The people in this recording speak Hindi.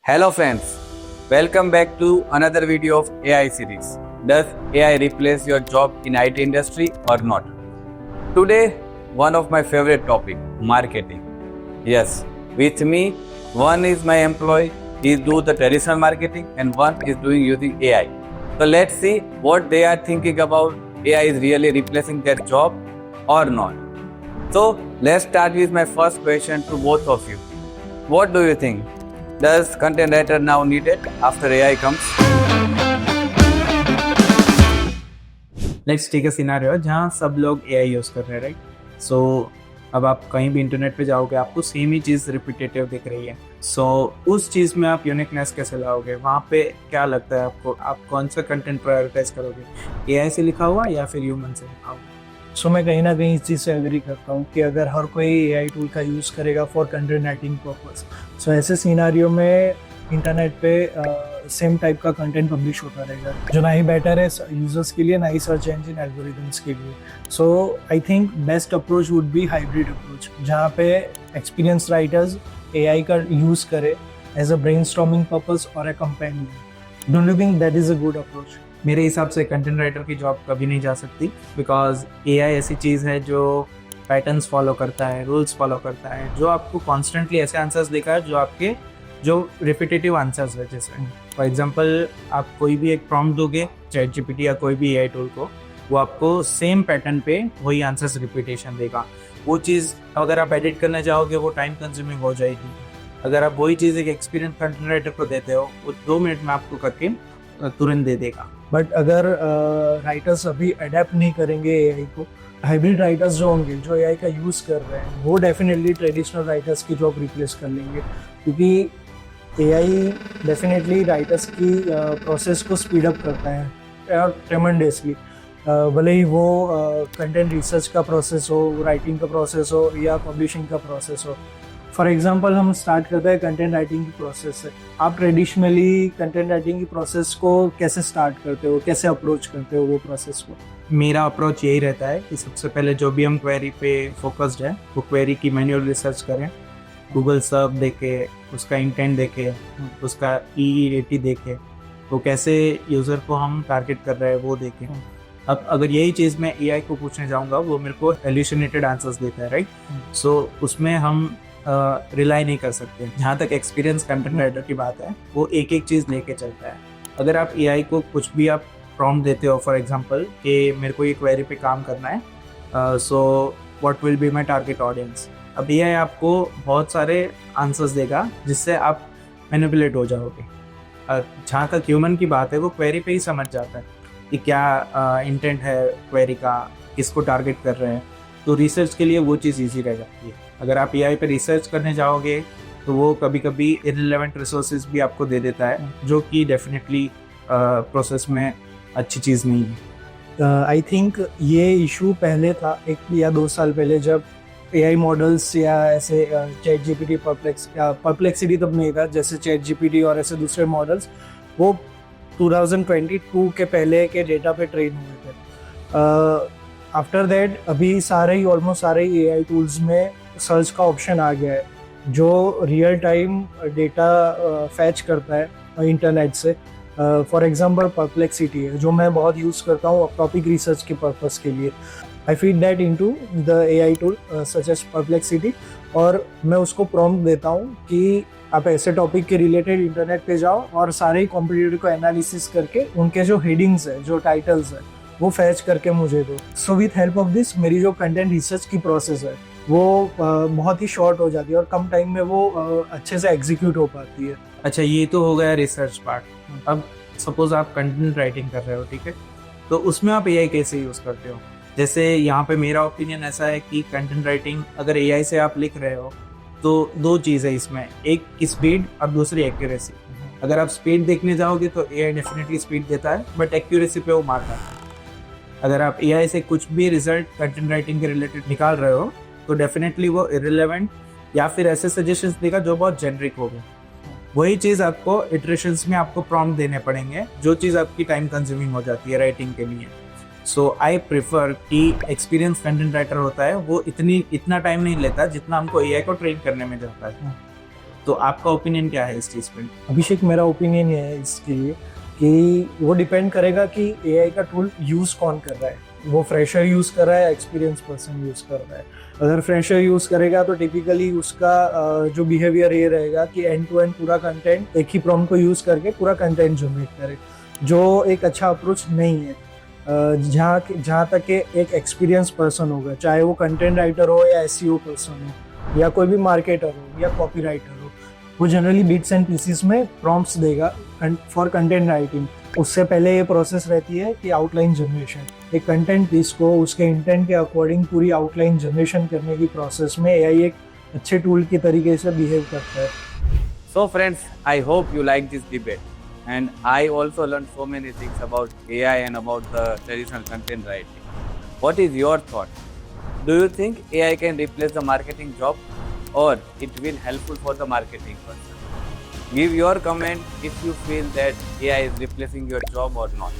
Hello friends, welcome back to another video of AI series. Does AI replace your job in IT industry or not? Today, one of my favorite topic, marketing. Yes, with me, one is my employee, he do the traditional marketing and one is doing using AI. So let's see what they are thinking about AI is really replacing their job or not. So let's start with my first question to both of you. What do you think? Does content writer now needed after AI comes? Let's take a scenario जहाँ सब लोग एआई यूज़ कर रहे हैं, राइट? सो अब आप कहीं भी इंटरनेट पे जाओगे, आपको सेम ही चीज़ रिपीटेटिव दिख रही है. सो उस चीज़ में आप यूनिकनेस कैसे लाओगे? वहाँ पे क्या लगता है आपको? आप कौन सा कंटेंट प्रायोरिटाइज करोगे, एआई से लिखा हुआ या फिर ह्यूमन से लिखा हुआ? सो मैं कहीं ना कहीं इस चीज़ से एग्री करता हूँ कि अगर हर कोई एआई टूल का यूज़ करेगा फॉर कंटेंट राइटिंग पर्पस, सो ऐसे सिनारियो में इंटरनेट पे सेम टाइप का कंटेंट पब्लिश होता रहेगा, जो ना ही बेटर है यूजर्स के लिए, ना ही सर्च इंजन एल्गोरिदम्स के लिए. So I think best approach would be hybrid approach, जहाँ पे एक्सपीरियंस राइटर्स एआई का यूज़ करे एज अ ब्रेनस्टॉर्मिंग पर्पस और a companion. Don't you think that is a good approach? मेरे हिसाब से कंटेंट राइटर की जॉब कभी नहीं जा सकती, बिकॉज एआई ऐसी चीज़ है जो पैटर्न्स फॉलो करता है, रूल्स फॉलो करता है, जो आपको कॉन्स्टेंटली ऐसे आंसर्स देगा है जो आपके जो रिपीटेटिव आंसर्स है. जैसे फॉर एग्जांपल आप कोई भी एक प्रॉम्प्ट दोगे चैट जीपीटी या कोई भी एआई टूल को, वो आपको सेम पैटर्न पे वही आंसर्स रिपीटेशन देगा. वो चीज़ अगर आप एडिट करने जाओगे वो टाइम कंज्यूमिंग हो जाएगी. अगर आप वही चीज़ एक एक्सपीरियंस कंटेंट राइटर को देते हो, वो 2 मिनट में आपको करके तुरंत दे देगा. बट अगर राइटर्स अभी अडेप्ट नहीं करेंगे एआई को, हाइब्रिड राइटर्स जो होंगे जो एआई का यूज़ कर रहे हैं, वो डेफिनेटली ट्रेडिशनल राइटर्स की जॉब रिप्लेस कर लेंगे, क्योंकि एआई डेफिनेटली राइटर्स की प्रोसेस को स्पीड अप करता है ट्रेमेंडसली. भले ही वो कंटेंट रिसर्च का प्रोसेस हो, राइटिंग का प्रोसेस हो या पब्लिशिंग का प्रोसेस हो. फॉर एग्जांपल हम स्टार्ट करते हैं कंटेंट राइटिंग की प्रोसेस से. आप ट्रेडिशनली कंटेंट राइटिंग की प्रोसेस को कैसे स्टार्ट करते हो, कैसे अप्रोच करते हो वो प्रोसेस को? मेरा अप्रोच यही रहता है कि सबसे पहले जो भी हम क्वेरी पे फोकस्ड है, वो क्वेरी की मैन्युअल रिसर्च करें, गूगल सर्च देखे, उसका इंटेंट देखे, उसका ईईटी देखे, तो कैसे यूज़र को हम टारगेट कर रहे हैं वो देखें. अब अगर यही चीज़ मैं एआई को पूछने जाऊँगा, वो मेरे को हेल्यूसिनेटेड आंसर्स देता है, राइट? सो उसमें हम रिलाई नहीं कर सकते. जहाँ तक एक्सपीरियंस कंटेंट राइटर की बात है, वो एक एक चीज़ लेके चलता है. अगर आप एआई को कुछ भी आप प्रॉम्प्ट देते हो, फॉर एग्जांपल कि मेरे को ये क्वेरी पे काम करना है, so what will be my target audience, अब एआई आपको बहुत सारे आंसर्स देगा जिससे आप मैनिपुलेट हो जाओगे. जहाँ तक ह्यूमन की बात है, वो क्वेरी पे ही समझ जाता है कि क्या इंटेंट है क्वेरी का, किसको टारगेट कर रहे हैं. तो रिसर्च के लिए वो चीज़ ईजी रह जाती है. अगर आप एआई पे रिसर्च करने जाओगे तो वो कभी कभी इररिलेवेंट रिसोर्सेज भी आपको दे देता है, जो कि डेफिनेटली प्रोसेस में अच्छी चीज़ नहीं है. आई थिंक ये इशू पहले था 1 या 2 साल पहले, जब एआई मॉडल्स या ऐसे चैट जीपीटी परप्लेक्सिटी तब नहीं था, जैसे चैट जीपीटी और ऐसे दूसरे मॉडल्स, वो 2022 के पहले के डेटा पे ट्रेन हुए थे. आफ्टर दैट अभी ऑलमोस्ट सारे एआई टूल्स में सर्च का ऑप्शन आ गया है, जो रियल टाइम डेटा फैच करता है इंटरनेट से. फॉर एग्जांपल परप्लेक्सिटी है, जो मैं बहुत यूज़ करता हूँ टॉपिक रिसर्च के पर्पस के लिए. I feed that into the AI tool such as Perplexity, और मैं उसको प्रॉम्प्ट देता हूँ कि आप ऐसे टॉपिक के रिलेटेड इंटरनेट पे जाओ और सारे कॉम्पिटिटर को एनालिसिस करके उनके जो हेडिंग्स है, जो टाइटल्स है, वो फैच करके मुझे दो. So with help of this मेरी जो कंटेंट रिसर्च की प्रोसेस है वो बहुत ही शॉर्ट हो जाती है और कम टाइम में वो अच्छे से एग्जीक्यूट हो पाती है. अच्छा, ये तो हो गया रिसर्च पार्ट. अब सपोज आप कंटेंट राइटिंग कर रहे हो, ठीक है, तो उसमें आप एआई कैसे यूज़ करते हो? जैसे यहाँ पे मेरा ओपिनियन ऐसा है कि कंटेंट राइटिंग अगर एआई से आप लिख रहे हो तो 2 चीज़ है इसमें, एक स्पीड और दूसरी एक्यूरेसी. अगर आप स्पीड देखने जाओगे तो एआई डेफिनेटली स्पीड देता है, बट एक्यूरेसी पे वो मारता है. अगर आप एआई से कुछ भी रिजल्ट कंटेंट राइटिंग के रिलेटेड निकाल रहे हो तो डेफिनेटली वो इररिलेवेंट या फिर ऐसे सजेशंस देगा जो बहुत जेनरिक होगा. वही चीज़ आपको इटरेशंस में आपको प्रॉम्प्ट देने पड़ेंगे, जो चीज़ आपकी टाइम कंज्यूमिंग हो जाती है राइटिंग के लिए. सो आई प्रेफर कि एक्सपीरियंस कंटेंट राइटर होता है वो इतना टाइम नहीं लेता जितना हमको एआई को ट्रेन करने में जाता है. तो आपका ओपिनियन क्या है इस चीज़ पे? अभिषेक, मेरा ओपिनियन ये है इसके लिए कि वो डिपेंड करेगा कि एआई का टूल यूज़ कौन कर रहा है, वो फ्रेशर यूज़ कर रहा है या एक्सपीरियंस पर्सन यूज़ कर रहा है। अगर फ्रेशर यूज़ करेगा तो टिपिकली उसका जो बिहेवियर ये रहेगा कि एंड टू एंड पूरा कंटेंट एक ही प्रॉम्प्ट को यूज़ करके पूरा कंटेंट जनरेट करे, जो एक अच्छा अप्रोच नहीं है। जहाँ तक कि एक एक्सपीरियंस पर्सन होगा, चाहे वो कंटेंट राइटर हो या एसईओ पर्सन हो या कोई भी मार्केटर हो या कॉपी राइटर हो, वो जनरली बिट्स एंड पीसीस में प्रॉम्प्ट्स देगा फॉर कंटेंट राइटिंग। उससे पहले ये प्रोसेस रहती है कि आउटलाइन जनरेशन, एक कंटेंट पीस को उसके इंटेंट के अकॉर्डिंग पूरी आउटलाइन जनरेशन करने की प्रोसेस में एआई एक अच्छे टूल की तरीके से बिहेव करता है। So friends, I hope you like this debate, and I also learned so many things about AI and about the traditional content writing. What is your thought? Do you think AI can replace the marketing job, or it will helpful for the marketing person? Give your comment if you feel that AI is replacing your job or not.